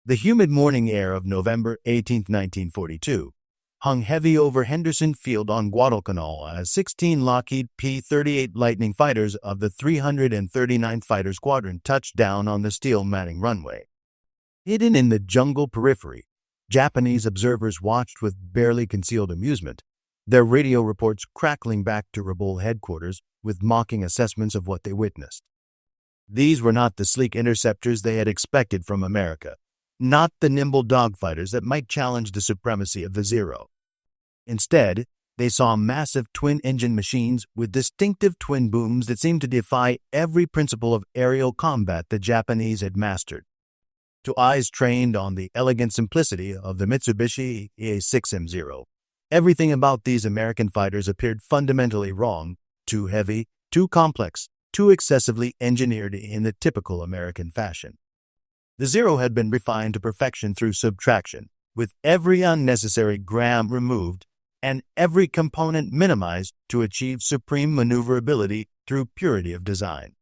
The humid morning air of November 18, 1942, hung heavy over Henderson Field on Guadalcanal as 16 Lockheed P-38 Lightning fighters of the 339th Fighter Squadron touched down on the steel Manning runway. Hidden in the jungle periphery, Japanese observers watched with barely concealed amusement, their radio reports crackling back to Rabaul headquarters with mocking assessments of what they witnessed. These were not the sleek interceptors they had expected from America, not the nimble dogfighters that might challenge the supremacy of the Zero. Instead, they saw massive twin-engine machines with distinctive twin booms that seemed to defy every principle of aerial combat the Japanese had mastered. To eyes trained on the elegant simplicity of the Mitsubishi EA-6M0, everything about these American fighters appeared fundamentally wrong, too heavy, too complex, too excessively engineered in the typical American fashion. The Zero had been refined to perfection through subtraction, with every unnecessary gram removed and every component minimized to achieve supreme maneuverability through purity of design.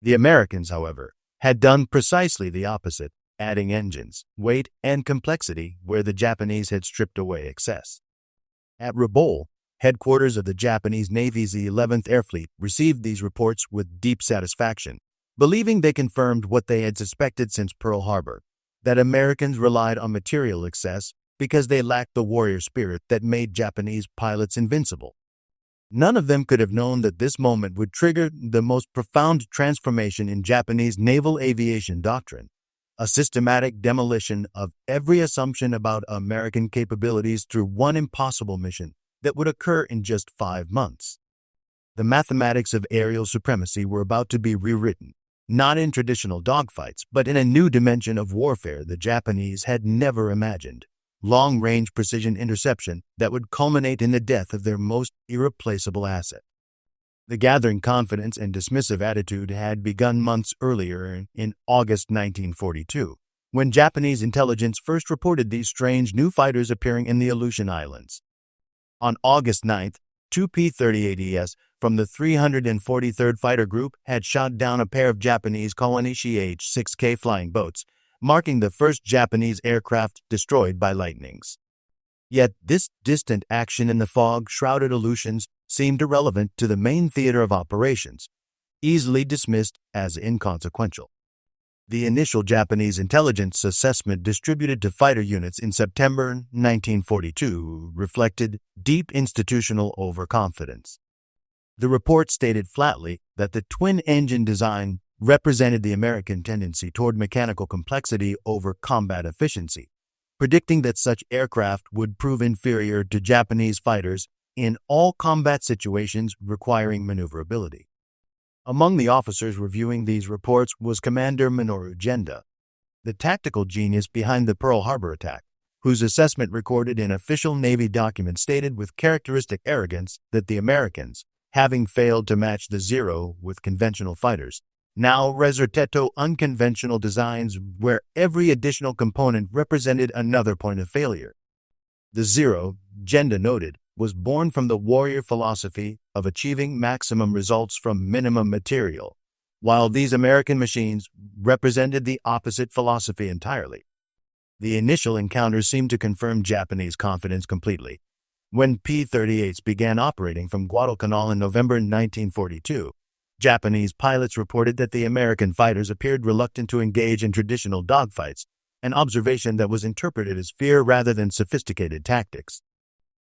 The Americans, however, had done precisely the opposite, adding engines, weight, and complexity where the Japanese had stripped away excess. At Rabaul, headquarters of the Japanese Navy's 11th Air Fleet received these reports with deep satisfaction, believing they confirmed what they had suspected since Pearl Harbor, that Americans relied on material excess because they lacked the warrior spirit that made Japanese pilots invincible. None of them could have known that this moment would trigger the most profound transformation in Japanese naval aviation doctrine, a systematic demolition of every assumption about American capabilities through one impossible mission that would occur in just 5 months. The mathematics of aerial supremacy were about to be rewritten, not in traditional dogfights, but in a new dimension of warfare the Japanese had never imagined, long-range precision interception that would culminate in the death of their most irreplaceable asset. The gathering confidence and dismissive attitude had begun months earlier in August 1942, when Japanese intelligence first reported these strange new fighters appearing in the Aleutian Islands. On August 9th, 2 P-38Es from the 343rd Fighter Group had shot down a pair of Japanese Kawanishi H-6K flying boats, marking the first Japanese aircraft destroyed by lightnings. Yet this distant action in the fog-shrouded Aleutians seemed irrelevant to the main theater of operations, easily dismissed as inconsequential. The initial Japanese intelligence assessment distributed to fighter units in September 1942 reflected deep institutional overconfidence. The report stated flatly that the twin-engine design represented the American tendency toward mechanical complexity over combat efficiency, predicting that such aircraft would prove inferior to Japanese fighters in all combat situations requiring maneuverability. Among the officers reviewing these reports was Commander Minoru Genda, the tactical genius behind the Pearl Harbor attack, whose assessment recorded in official Navy documents stated with characteristic arrogance that the Americans, having failed to match the Zero with conventional fighters, now resortetto unconventional designs where every additional component represented another point of failure. The Zero, Genda noted, was born from the warrior philosophy of achieving maximum results from minimum material, while these American machines represented the opposite philosophy entirely. The initial encounters seemed to confirm Japanese confidence completely. When P-38s began operating from Guadalcanal in November 1942, Japanese pilots reported that the American fighters appeared reluctant to engage in traditional dogfights, an observation that was interpreted as fear rather than sophisticated tactics.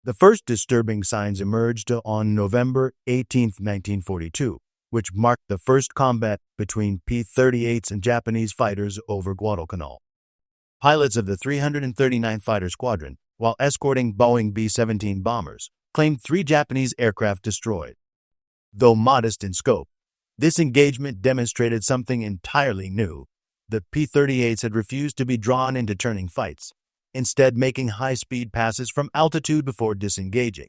The first disturbing signs emerged on November 18, 1942, which marked the first combat between P-38s and Japanese fighters over Guadalcanal. Pilots of the 339th Fighter Squadron, while escorting Boeing B-17 bombers, claimed 3 Japanese aircraft destroyed. Though modest in scope, this engagement demonstrated something entirely new. The P-38s had refused to be drawn into turning fights, instead making high-speed passes from altitude before disengaging.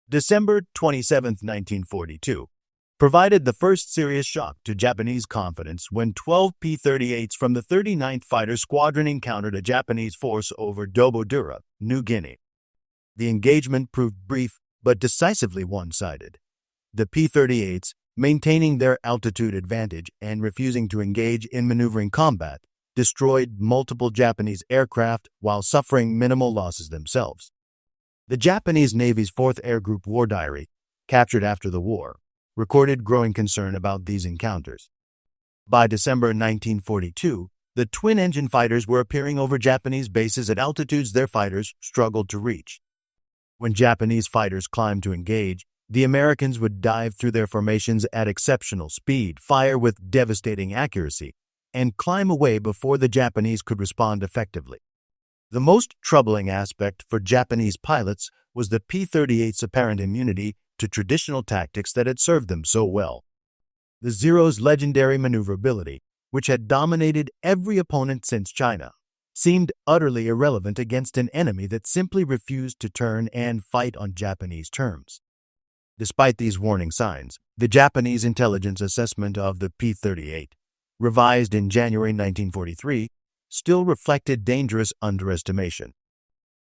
December 27, 1942, provided the first serious shock to Japanese confidence when 12 P-38s from the 39th Fighter Squadron encountered a Japanese force over Dobodura, New Guinea. The engagement proved brief but decisively one-sided. The P-38s, maintaining their altitude advantage and refusing to engage in maneuvering combat, destroyed multiple Japanese aircraft while suffering minimal losses themselves. The Japanese Navy's 4th Air Group War Diary, captured after the war, recorded growing concern about these encounters. By December 1942, the twin-engine fighters were appearing over Japanese bases at altitudes their fighters struggled to reach. When Japanese fighters climbed to engage, the Americans would dive through their formations at exceptional speed, fire with devastating accuracy, and climb away before the Japanese could respond effectively. The most troubling aspect for Japanese pilots was the P-38's apparent immunity to traditional tactics that had served them so well. The Zero's legendary maneuverability, which had dominated every opponent since China, seemed utterly irrelevant against an enemy that simply refused to turn and fight on Japanese terms. Despite these warning signs, the Japanese intelligence assessment of the P-38, revised in January 1943, still reflected dangerous underestimation.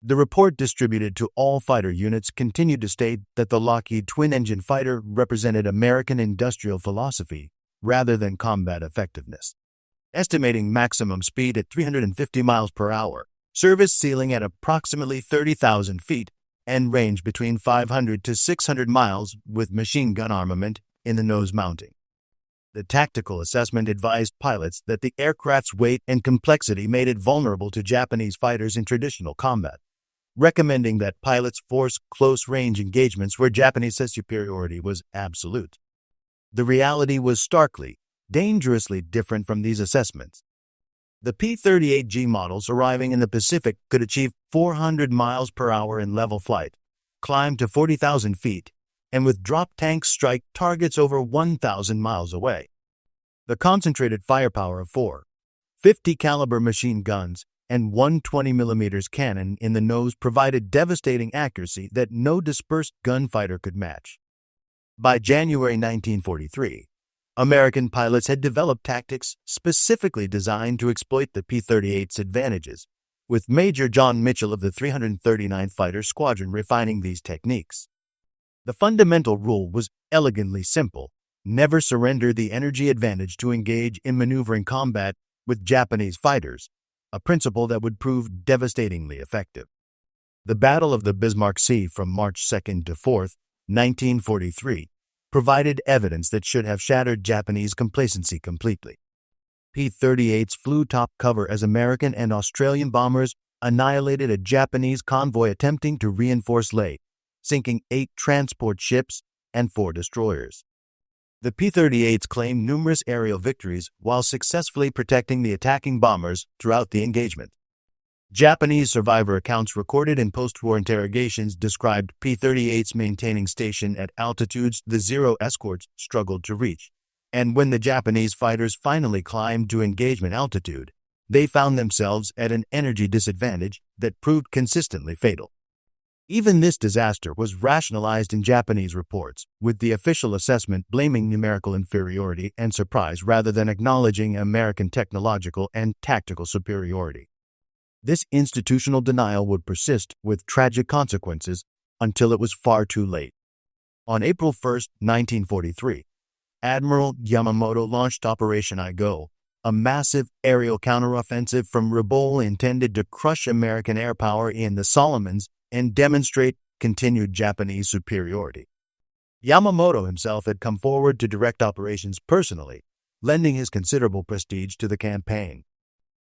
The report distributed to all fighter units continued to state that the Lockheed twin-engine fighter represented American industrial philosophy rather than combat effectiveness. Estimating maximum speed at 350 miles per hour, service ceiling at approximately 30,000 feet, and range between 500 to 600 miles with machine gun armament in the nose mounting. The tactical assessment advised pilots that the aircraft's weight and complexity made it vulnerable to Japanese fighters in traditional combat, recommending that pilots force close-range engagements where Japanese superiority was absolute. The reality was starkly, dangerously different from these assessments. The P-38G models arriving in the Pacific could achieve 400 miles per hour in level flight, climb to 40,000 feet, and with drop tanks strike targets over 1,000 miles away. The concentrated firepower of 4 50 caliber machine guns and one 20mm cannon in the nose provided devastating accuracy that no dispersed gunfighter could match. By January 1943, American pilots had developed tactics specifically designed to exploit the P-38's advantages, with Major John Mitchell of the 339th Fighter Squadron refining these techniques. The fundamental rule was elegantly simple: never surrender the energy advantage to engage in maneuvering combat with Japanese fighters, a principle that would prove devastatingly effective. The Battle of the Bismarck Sea from March 2 to 4, 1943, provided evidence that should have shattered Japanese complacency completely. P-38s flew top cover as American and Australian bombers annihilated a Japanese convoy attempting to reinforce Leyte, sinking 8 transport ships and 4 destroyers. The P-38s claimed numerous aerial victories while successfully protecting the attacking bombers throughout the engagement. Japanese survivor accounts recorded in post-war interrogations described P-38s maintaining station at altitudes the Zero escorts struggled to reach, and when the Japanese fighters finally climbed to engagement altitude, they found themselves at an energy disadvantage that proved consistently fatal. Even this disaster was rationalized in Japanese reports, with the official assessment blaming numerical inferiority and surprise rather than acknowledging American technological and tactical superiority. This institutional denial would persist with tragic consequences until it was far too late. On April 1, 1943, Admiral Yamamoto launched Operation I-Go, a massive aerial counteroffensive from Rabaul intended to crush American airpower in the Solomons and demonstrate continued Japanese superiority. Yamamoto himself had come forward to direct operations personally, lending his considerable prestige to the campaign.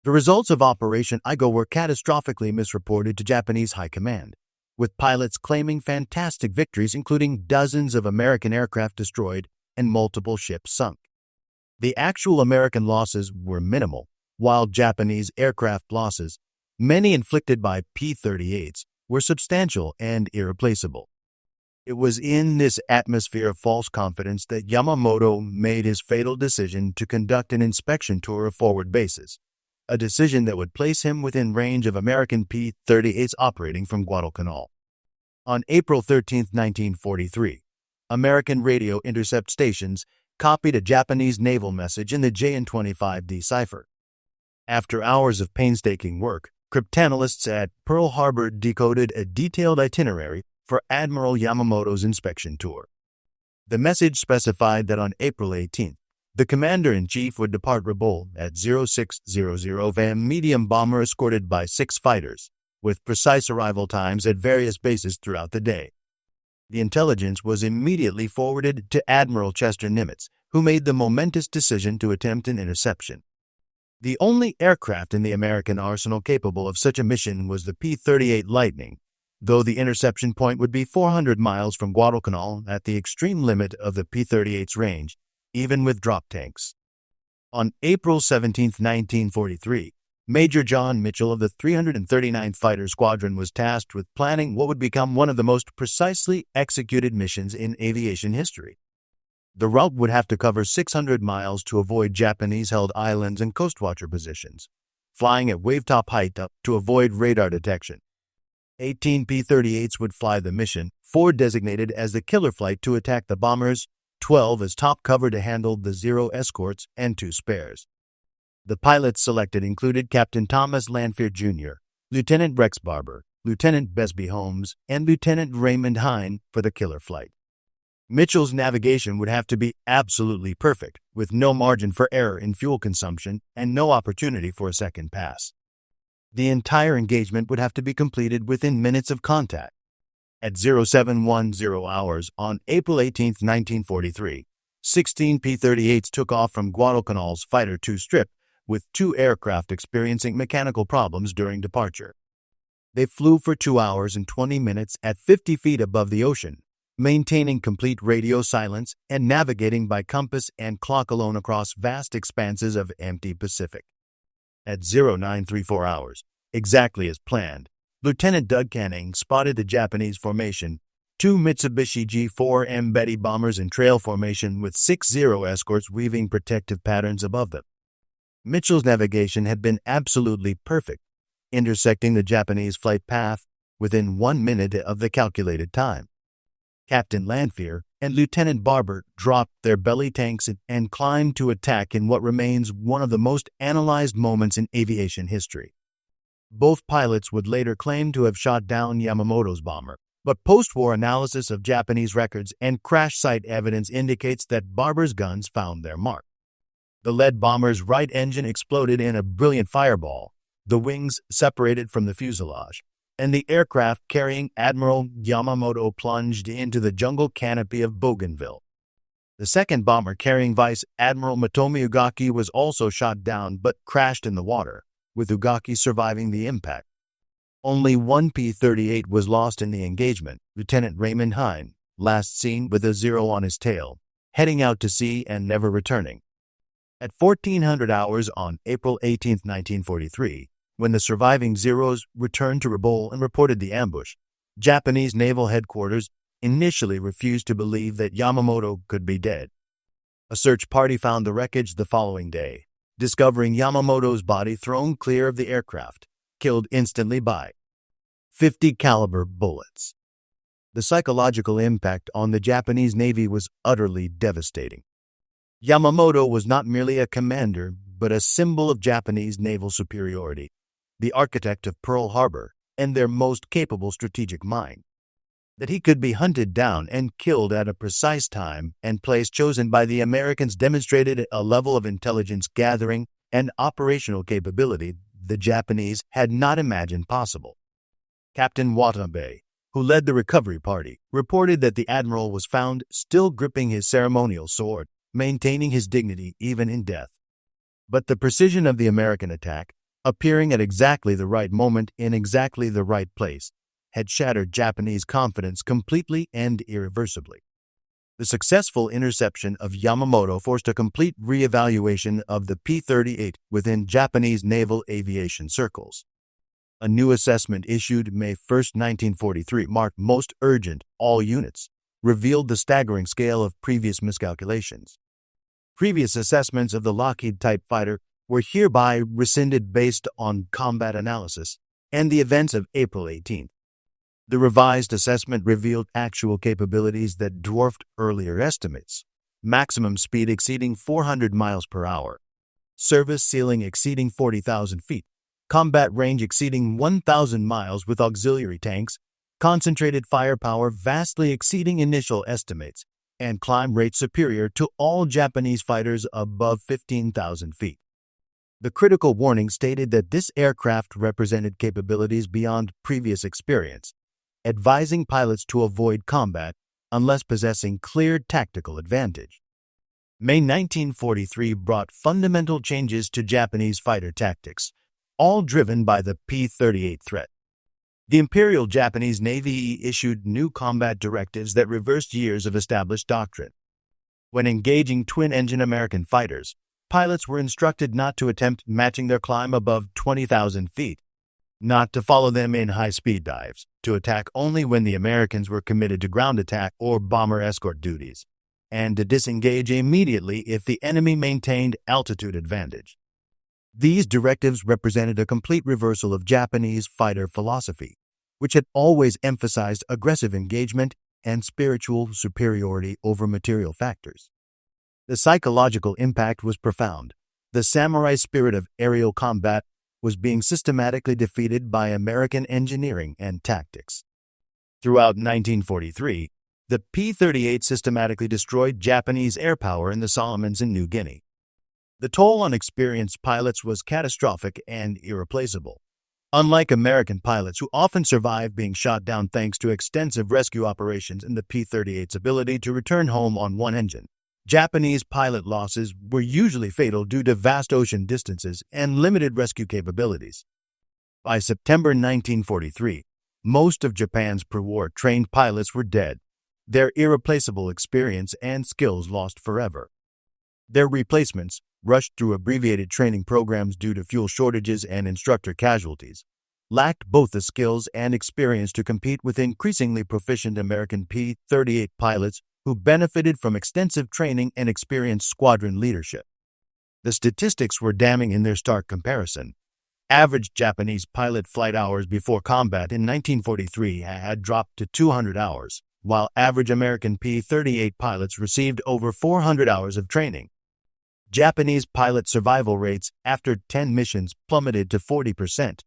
The results of Operation I-Go were catastrophically misreported to Japanese high command, with pilots claiming fantastic victories including dozens of American aircraft destroyed and multiple ships sunk. The actual American losses were minimal, while Japanese aircraft losses, many inflicted by P-38s, were substantial and irreplaceable. It was in this atmosphere of false confidence that Yamamoto made his fatal decision to conduct an inspection tour of forward bases, a decision that would place him within range of American P-38s operating from Guadalcanal. On April 13, 1943, American radio intercept stations copied a Japanese naval message in the JN-25D cipher. After hours of painstaking work, cryptanalysts at Pearl Harbor decoded a detailed itinerary for Admiral Yamamoto's inspection tour. The message specified that on April 18, The commander-in-chief would depart Rabaul at 0600 VAM medium bomber escorted by 6 fighters, with precise arrival times at various bases throughout the day. The intelligence was immediately forwarded to Admiral Chester Nimitz, who made the momentous decision to attempt an interception. The only aircraft in the American arsenal capable of such a mission was the P-38 Lightning, though the interception point would be 400 miles from Guadalcanal at the extreme limit of the P-38's range, even with drop tanks. On April 17, 1943, Major John Mitchell of the 339th Fighter Squadron was tasked with planning what would become one of the most precisely executed missions in aviation history. The route would have to cover 600 miles to avoid Japanese-held islands and coastwatcher positions, flying at wavetop height to avoid radar detection. 18 P-38s would fly the mission, 4 designated as the killer flight to attack the bombers, 12 as top cover to handle the 0 escorts, and 2 spares. The pilots selected included Captain Thomas Lanphier Jr., Lieutenant Rex Barber, Lieutenant Besby Holmes, and Lieutenant Raymond Hine for the killer flight. Mitchell's navigation would have to be absolutely perfect, with no margin for error in fuel consumption and no opportunity for a second pass. The entire engagement would have to be completed within minutes of contact. At 0710 hours on April 18, 1943, 16 P-38s took off from Guadalcanal's Fighter II strip, with 2 aircraft experiencing mechanical problems during departure. They flew for 2 hours and 20 minutes at 50 feet above the ocean, maintaining complete radio silence and navigating by compass and clock alone across vast expanses of empty Pacific. At 0934 hours, exactly as planned, Lieutenant Doug Canning spotted the Japanese formation, 2 Mitsubishi G4M Betty bombers in trail formation with 6 Zero escorts weaving protective patterns above them. Mitchell's navigation had been absolutely perfect, intersecting the Japanese flight path within 1 minute of the calculated time. Captain Lanphier and Lieutenant Barber dropped their belly tanks and climbed to attack in what remains one of the most analyzed moments in aviation history. Both pilots would later claim to have shot down Yamamoto's bomber, but post-war analysis of Japanese records and crash site evidence indicates that Barber's guns found their mark. The lead bomber's right engine exploded in a brilliant fireball, the wings separated from the fuselage, and the aircraft carrying Admiral Yamamoto plunged into the jungle canopy of Bougainville. The second bomber carrying Vice Admiral Matomi Ugaki was also shot down but crashed in the water, with Ugaki surviving the impact. Only 1 P-38 was lost in the engagement, Lieutenant Raymond Hine, last seen with a 0 on his tail, heading out to sea and never returning. At 1400 hours on April 18, 1943, when the surviving Zeros returned to Rabaul and reported the ambush, Japanese naval headquarters initially refused to believe that Yamamoto could be dead. A search party found the wreckage the following day, discovering Yamamoto's body thrown clear of the aircraft, killed instantly by 50 caliber bullets. The psychological impact on the Japanese Navy was utterly devastating. Yamamoto was not merely a commander, but a symbol of Japanese naval superiority, the architect of Pearl Harbor, and their most capable strategic mind. That he could be hunted down and killed at a precise time and place chosen by the Americans demonstrated a level of intelligence gathering and operational capability the Japanese had not imagined possible. Captain Watanabe, who led the recovery party, reported that the admiral was found still gripping his ceremonial sword, maintaining his dignity even in death. But the precision of the American attack, appearing at exactly the right moment in exactly the right place, had shattered Japanese confidence completely and irreversibly. The successful interception of Yamamoto forced a complete re-evaluation of the P-38 within Japanese naval aviation circles. A new assessment issued May 1, 1943, marked most urgent, all units, revealed the staggering scale of previous miscalculations. Previous assessments of the Lockheed-type fighter were hereby rescinded based on combat analysis and the events of April 18. The revised assessment revealed actual capabilities that dwarfed earlier estimates: maximum speed exceeding 400 miles per hour, service ceiling exceeding 40,000 feet, combat range exceeding 1,000 miles with auxiliary tanks, concentrated firepower vastly exceeding initial estimates, and climb rate superior to all Japanese fighters above 15,000 feet. The critical warning stated that this aircraft represented capabilities beyond previous experience, advising pilots to avoid combat unless possessing clear tactical advantage. May 1943 brought fundamental changes to Japanese fighter tactics, all driven by the P-38 threat. The Imperial Japanese Navy issued new combat directives that reversed years of established doctrine. When engaging twin-engine American fighters, pilots were instructed not to attempt matching their climb above 20,000 feet, not to follow them in high-speed dives, to attack only when the Americans were committed to ground attack or bomber escort duties, and to disengage immediately if the enemy maintained altitude advantage. These directives represented a complete reversal of Japanese fighter philosophy, which had always emphasized aggressive engagement and spiritual superiority over material factors. The psychological impact was profound. The samurai spirit of aerial combat was being systematically defeated by American engineering and tactics. Throughout 1943, the P-38 systematically destroyed Japanese airpower in the Solomons and New Guinea. The toll on experienced pilots was catastrophic and irreplaceable. Unlike American pilots who often survived being shot down thanks to extensive rescue operations and the P-38's ability to return home on one engine, Japanese pilot losses were usually fatal due to vast ocean distances and limited rescue capabilities. By September 1943, most of Japan's pre-war trained pilots were dead, their irreplaceable experience and skills lost forever. Their replacements, rushed through abbreviated training programs due to fuel shortages and instructor casualties, lacked both the skills and experience to compete with increasingly proficient American P-38 pilots who benefited from extensive training and experienced squadron leadership. The statistics were damning in their stark comparison. Average Japanese pilot flight hours before combat in 1943 had dropped to 200 hours, while average American P-38 pilots received over 400 hours of training. Japanese pilot survival rates after 10 missions plummeted to 40%,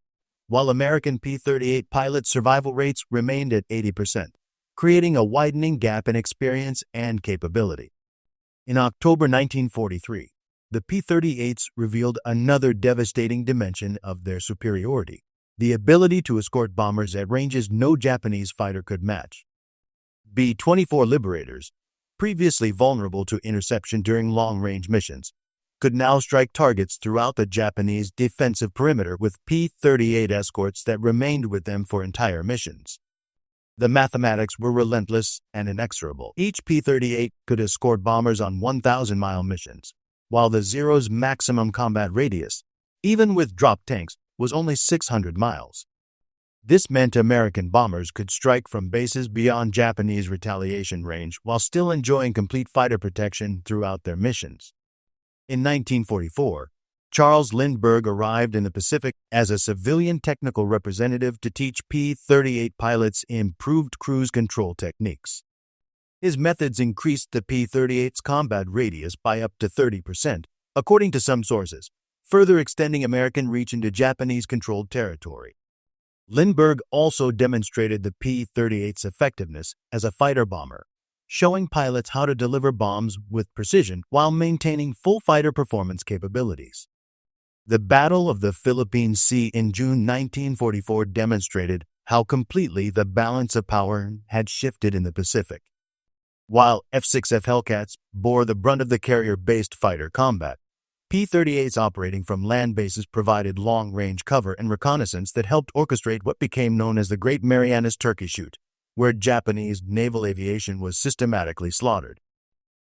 while American P-38 pilot survival rates remained at 80%. Creating a widening gap in experience and capability. In October 1943, the P-38s revealed another devastating dimension of their superiority, the ability to escort bombers at ranges no Japanese fighter could match. B-24 Liberators, previously vulnerable to interception during long-range missions, could now strike targets throughout the Japanese defensive perimeter with P-38 escorts that remained with them for entire missions. The mathematics were relentless and inexorable. Each P-38 could escort bombers on 1,000-mile missions, while the Zero's maximum combat radius, even with drop tanks, was only 600 miles. This meant American bombers could strike from bases beyond Japanese retaliation range while still enjoying complete fighter protection throughout their missions. In 1944, Charles Lindbergh arrived in the Pacific as a civilian technical representative to teach P-38 pilots improved cruise control techniques. His methods increased the P-38's combat radius by up to 30%, according to some sources, further extending American reach into Japanese-controlled territory. Lindbergh also demonstrated the P-38's effectiveness as a fighter bomber, showing pilots how to deliver bombs with precision while maintaining full fighter performance capabilities. The Battle of the Philippine Sea in June 1944 demonstrated how completely the balance of power had shifted in the Pacific. While F-6F Hellcats bore the brunt of the carrier-based fighter combat, P-38s operating from land bases provided long-range cover and reconnaissance that helped orchestrate what became known as the Great Marianas Turkey Shoot, where Japanese naval aviation was systematically slaughtered.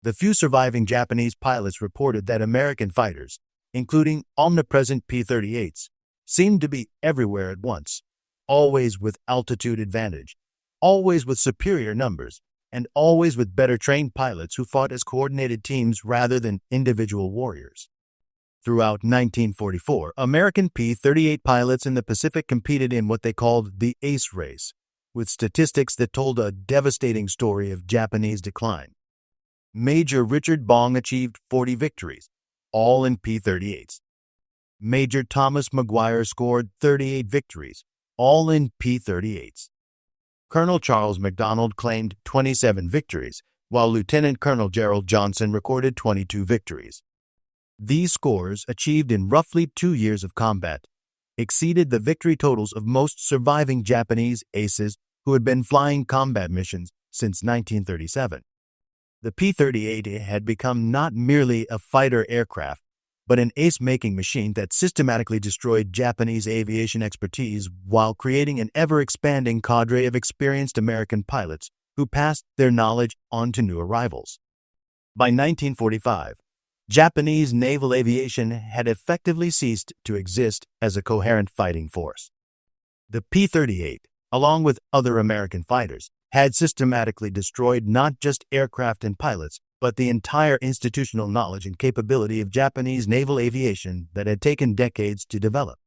The few surviving Japanese pilots reported that American fighters, including omnipresent P-38s, seemed to be everywhere at once, always with altitude advantage, always with superior numbers, and always with better trained pilots who fought as coordinated teams rather than individual warriors. Throughout 1944, American P-38 pilots in the Pacific competed in what they called the Ace Race, with statistics that told a devastating story of Japanese decline. Major Richard Bong achieved 40 victories, all in P-38s. Major Thomas McGuire scored 38 victories, all in P-38s. Colonel Charles MacDonald claimed 27 victories, while Lieutenant Colonel Gerald Johnson recorded 22 victories. These scores, achieved in roughly 2 years of combat, exceeded the victory totals of most surviving Japanese aces who had been flying combat missions since 1937. The P-38 had become not merely a fighter aircraft, but an ace-making machine that systematically destroyed Japanese aviation expertise while creating an ever-expanding cadre of experienced American pilots who passed their knowledge on to new arrivals. By 1945, Japanese naval aviation had effectively ceased to exist as a coherent fighting force. The P-38, along with other American fighters, had systematically destroyed not just aircraft and pilots, but the entire institutional knowledge and capability of Japanese naval aviation that had taken decades to develop.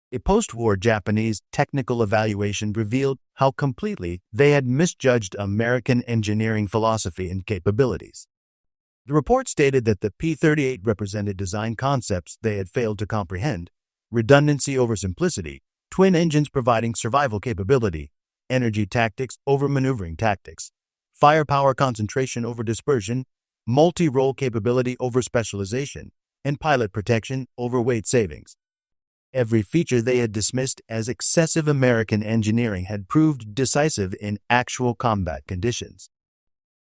A post-war Japanese technical evaluation revealed how completely they had misjudged American engineering philosophy and capabilities. The report stated that the P-38 represented design concepts they had failed to comprehend: redundancy over simplicity, twin engines providing survival capability, energy tactics over maneuvering tactics, firepower concentration over dispersion, multi-role capability over specialization, and pilot protection over weight savings. Every feature they had dismissed as excessive American engineering had proved decisive in actual combat conditions.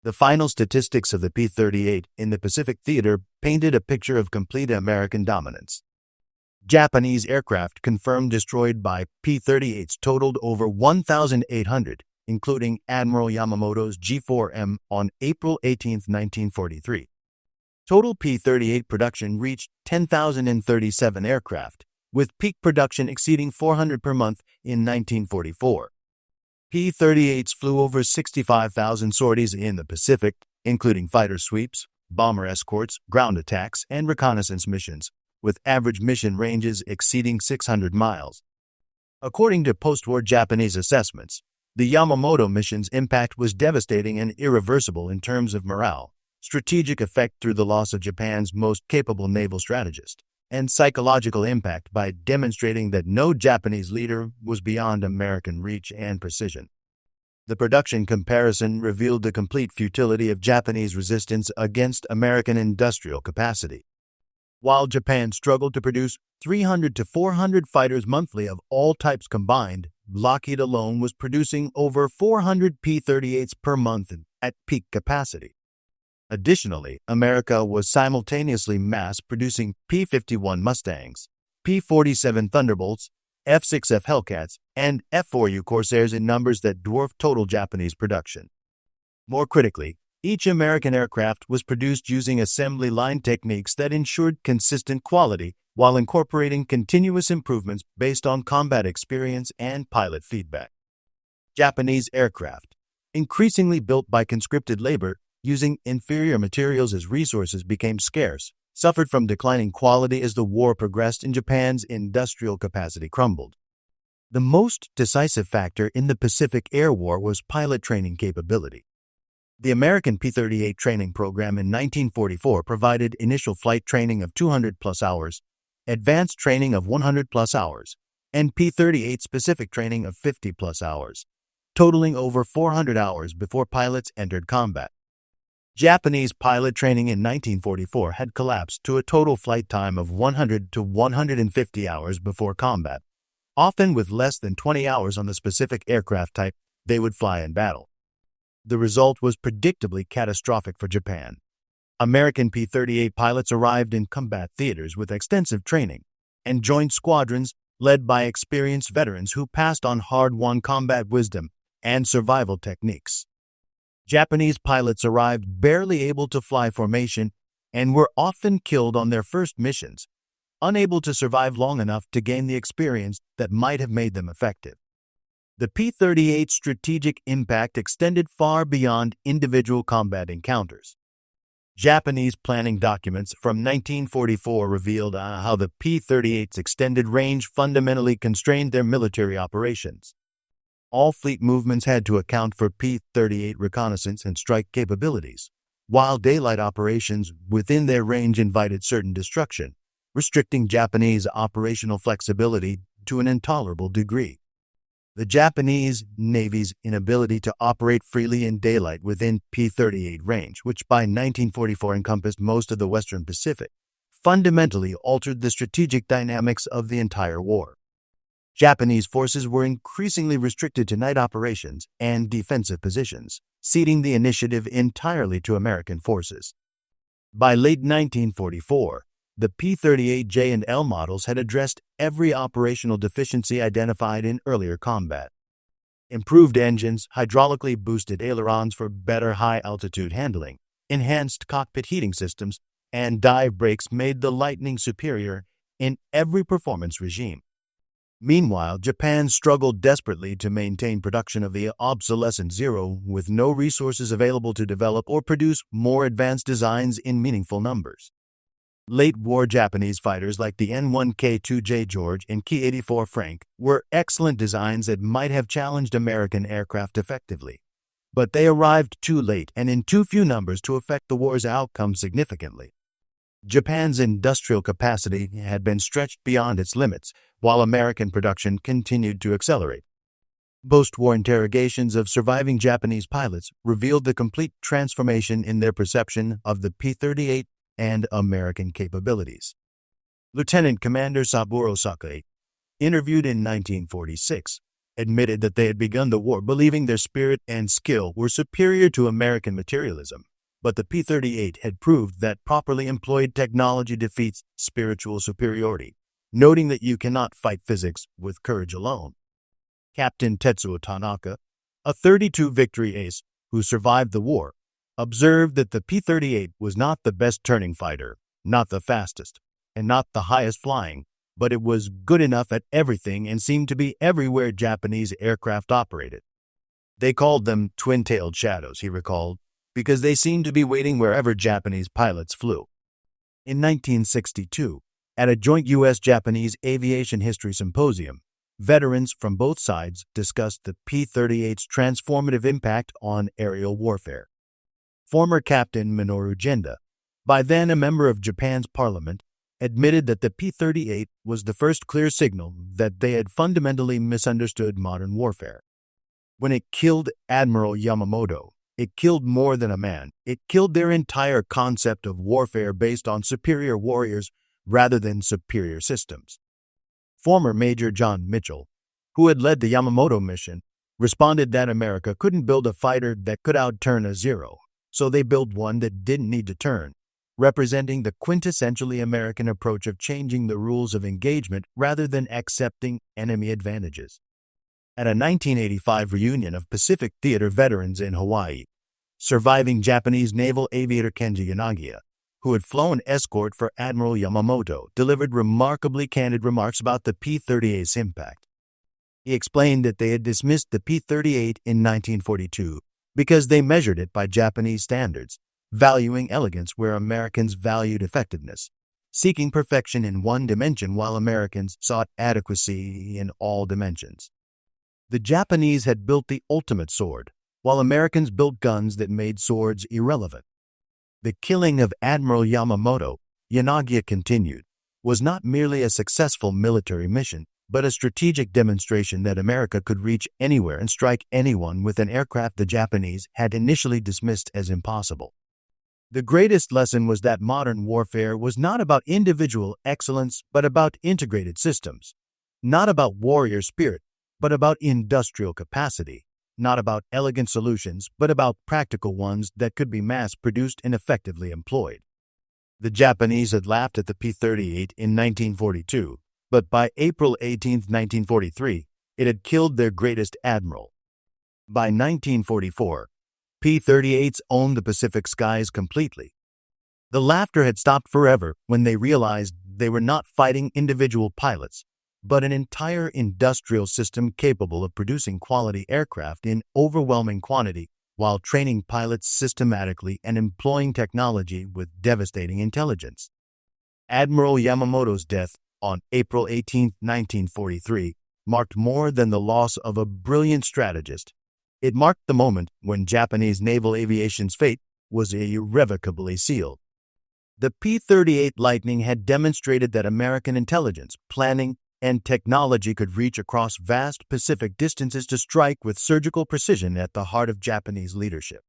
The final statistics of the P-38 in the Pacific Theater painted a picture of complete American dominance. Japanese aircraft confirmed destroyed by P-38s totaled over 1,800, including Admiral Yamamoto's G4M on April 18, 1943. Total P-38 production reached 10,037 aircraft, with peak production exceeding 400 per month in 1944. P-38s flew over 65,000 sorties in the Pacific, including fighter sweeps, bomber escorts, ground attacks, and reconnaissance missions, with average mission ranges exceeding 600 miles. According to post-war Japanese assessments, the Yamamoto mission's impact was devastating and irreversible in terms of morale, strategic effect through the loss of Japan's most capable naval strategist, and psychological impact by demonstrating that no Japanese leader was beyond American reach and precision. The production comparison revealed the complete futility of Japanese resistance against American industrial capacity. While Japan struggled to produce 300 to 400 fighters monthly of all types combined, Lockheed alone was producing over 400 P-38s per month at peak capacity. Additionally, America was simultaneously mass-producing P-51 Mustangs, P-47 Thunderbolts, F-6F Hellcats, and F-4U Corsairs in numbers that dwarfed total Japanese production. More critically, each American aircraft was produced using assembly line techniques that ensured consistent quality while incorporating continuous improvements based on combat experience and pilot feedback. Japanese aircraft, increasingly built by conscripted labor, using inferior materials as resources became scarce, suffered from declining quality as the war progressed and Japan's industrial capacity crumbled. The most decisive factor in the Pacific Air War was pilot training capability. The American P-38 training program in 1944 provided initial flight training of 200-plus hours, advanced training of 100-plus hours, and P-38 specific training of 50-plus hours, totaling over 400 hours before pilots entered combat. Japanese pilot training in 1944 had collapsed to a total flight time of 100 to 150 hours before combat, often with less than 20 hours on the specific aircraft type they would fly in battle. The result was predictably catastrophic for Japan. American P-38 pilots arrived in combat theaters with extensive training and joined squadrons led by experienced veterans who passed on hard-won combat wisdom and survival techniques. Japanese pilots arrived barely able to fly formation and were often killed on their first missions, unable to survive long enough to gain the experience that might have made them effective. The P-38's strategic impact extended far beyond individual combat encounters. Japanese planning documents from 1944 revealed how the P-38's extended range fundamentally constrained their military operations. All fleet movements had to account for P-38 reconnaissance and strike capabilities, while daylight operations within their range invited certain destruction, restricting Japanese operational flexibility to an intolerable degree. The Japanese Navy's inability to operate freely in daylight within P-38 range, which by 1944 encompassed most of the Western Pacific, fundamentally altered the strategic dynamics of the entire war. Japanese forces were increasingly restricted to night operations and defensive positions, ceding the initiative entirely to American forces. By late 1944, the P-38J and L models had addressed every operational deficiency identified in earlier combat. Improved engines, hydraulically boosted ailerons for better high-altitude handling, enhanced cockpit heating systems, and dive brakes made the Lightning superior in every performance regime. Meanwhile, Japan struggled desperately to maintain production of the obsolescent Zero with no resources available to develop or produce more advanced designs in meaningful numbers. Late-war Japanese fighters like the N-1K2J George and Ki-84 Frank were excellent designs that might have challenged American aircraft effectively. But they arrived too late and in too few numbers to affect the war's outcome significantly. Japan's industrial capacity had been stretched beyond its limits, while American production continued to accelerate. Post-war interrogations of surviving Japanese pilots revealed the complete transformation in their perception of the P-38 and American capabilities. Lieutenant Commander Saburo Sakai, interviewed in 1946, admitted that they had begun the war believing their spirit and skill were superior to American materialism. But the P-38 had proved that properly employed technology defeats spiritual superiority, noting that you cannot fight physics with courage alone. Captain Tetsuo Tanaka, a 32 victory ace who survived the war, observed that the P-38 was not the best turning fighter, not the fastest, and not the highest flying, but it was good enough at everything and seemed to be everywhere Japanese aircraft operated. They called them twin-tailed shadows, he recalled, because they seemed to be waiting wherever Japanese pilots flew. In 1962, at a joint U.S.-Japanese aviation history symposium, veterans from both sides discussed the P-38's transformative impact on aerial warfare. Former Captain Minoru Genda, by then a member of Japan's parliament, admitted that the P-38 was the first clear signal that they had fundamentally misunderstood modern warfare. When it killed Admiral Yamamoto, it killed more than a man. It killed their entire concept of warfare based on superior warriors rather than superior systems. Former Major John Mitchell, who had led the Yamamoto mission, responded that America couldn't build a fighter that could outturn a Zero, so they built one that didn't need to turn, representing the quintessentially American approach of changing the rules of engagement rather than accepting enemy advantages. At a 1985 reunion of Pacific Theater veterans in Hawaii, surviving Japanese naval aviator Kenji Yanagiya, who had flown escort for Admiral Yamamoto, delivered remarkably candid remarks about the P-38's impact. He explained that they had dismissed the P-38 in 1942 because they measured it by Japanese standards, valuing elegance where Americans valued effectiveness, seeking perfection in one dimension while Americans sought adequacy in all dimensions. The Japanese had built the ultimate sword, while Americans built guns that made swords irrelevant. The killing of Admiral Yamamoto, Yanagiya continued, was not merely a successful military mission, but a strategic demonstration that America could reach anywhere and strike anyone with an aircraft the Japanese had initially dismissed as impossible. The greatest lesson was that modern warfare was not about individual excellence, but about integrated systems, not about warrior spirit, but about industrial capacity, not about elegant solutions, but about practical ones that could be mass-produced and effectively employed. The Japanese had laughed at the P-38 in 1942, but by April 18, 1943, it had killed their greatest admiral. By 1944, P-38s owned the Pacific skies completely. The laughter had stopped forever when they realized they were not fighting individual pilots, but an entire industrial system capable of producing quality aircraft in overwhelming quantity while training pilots systematically and employing technology with devastating intelligence. Admiral Yamamoto's death on April 18, 1943, marked more than the loss of a brilliant strategist. It marked the moment when Japanese naval aviation's fate was irrevocably sealed. The P-38 Lightning had demonstrated that American intelligence, planning, and technology could reach across vast Pacific distances to strike with surgical precision at the heart of Japanese leadership.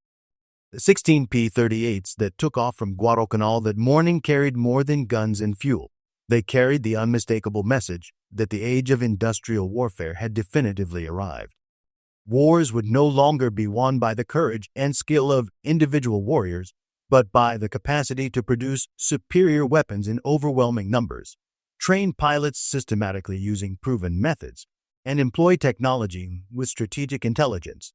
The 16 P-38s that took off from Guadalcanal that morning carried more than guns and fuel. They carried the unmistakable message that the age of industrial warfare had definitively arrived. Wars would no longer be won by the courage and skill of individual warriors, but by the capacity to produce superior weapons in overwhelming numbers, train pilots systematically using proven methods, and employ technology with strategic intelligence.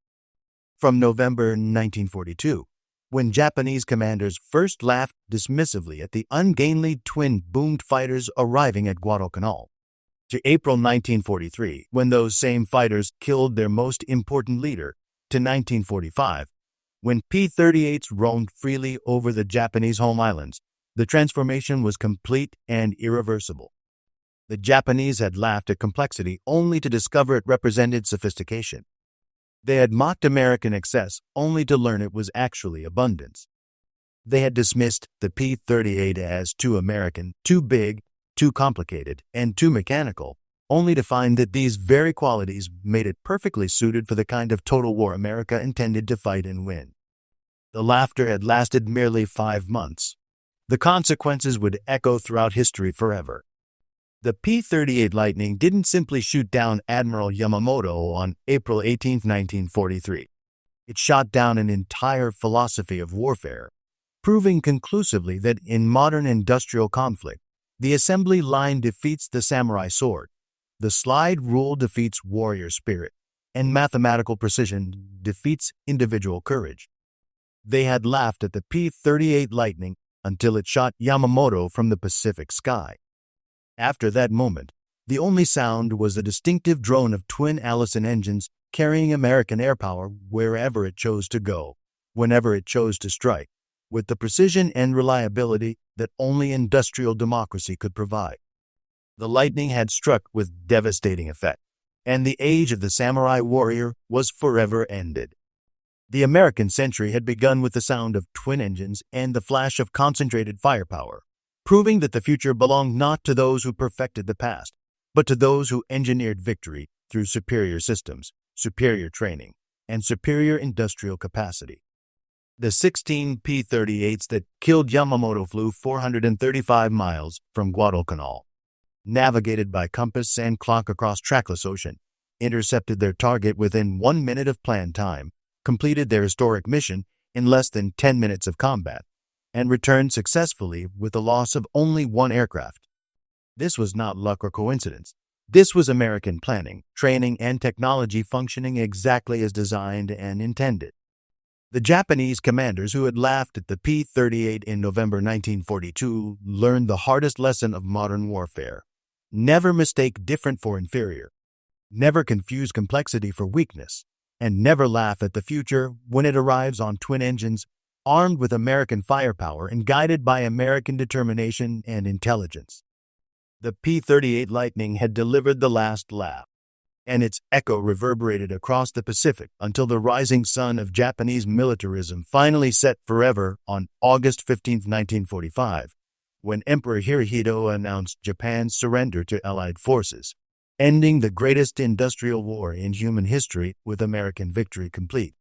From November 1942, when Japanese commanders first laughed dismissively at the ungainly twin-boomed fighters arriving at Guadalcanal, to April 1943, when those same fighters killed their most important leader, to 1945, when P-38s roamed freely over the Japanese home islands, the transformation was complete and irreversible. The Japanese had laughed at complexity only to discover it represented sophistication. They had mocked American excess only to learn it was actually abundance. They had dismissed the P-38 as too American, too big, too complicated, and too mechanical, only to find that these very qualities made it perfectly suited for the kind of total war America intended to fight and win. The laughter had lasted merely 5 months. The consequences would echo throughout history forever. The P-38 Lightning didn't simply shoot down Admiral Yamamoto on April 18, 1943. It shot down an entire philosophy of warfare, proving conclusively that in modern industrial conflict, the assembly line defeats the samurai sword, the slide rule defeats warrior spirit, and mathematical precision defeats individual courage. They had laughed at the P-38 Lightning until it shot Yamamoto from the Pacific sky. After that moment, the only sound was the distinctive drone of twin Allison engines carrying American airpower wherever it chose to go, whenever it chose to strike, with the precision and reliability that only industrial democracy could provide. The Lightning had struck with devastating effect, and the age of the samurai warrior was forever ended. The American century had begun with the sound of twin engines and the flash of concentrated firepower, proving that the future belonged not to those who perfected the past, but to those who engineered victory through superior systems, superior training, and superior industrial capacity. The 16 P-38s that killed Yamamoto flew 435 miles from Guadalcanal, navigated by compass and clock across trackless ocean, intercepted their target within 1 minute of planned time, completed their historic mission in less than 10 minutes of combat, and returned successfully with the loss of only 1 aircraft. This was not luck or coincidence. This was American planning, training, and technology functioning exactly as designed and intended. The Japanese commanders who had laughed at the P-38 in November 1942 learned the hardest lesson of modern warfare. Never mistake different for inferior. Never confuse complexity for weakness. And never laugh at the future when it arrives on twin engines, armed with American firepower and guided by American determination and intelligence. The P-38 Lightning had delivered the last laugh, and its echo reverberated across the Pacific until the rising sun of Japanese militarism finally set forever on August 15, 1945, when Emperor Hirohito announced Japan's surrender to Allied forces, ending the greatest industrial war in human history with American victory complete.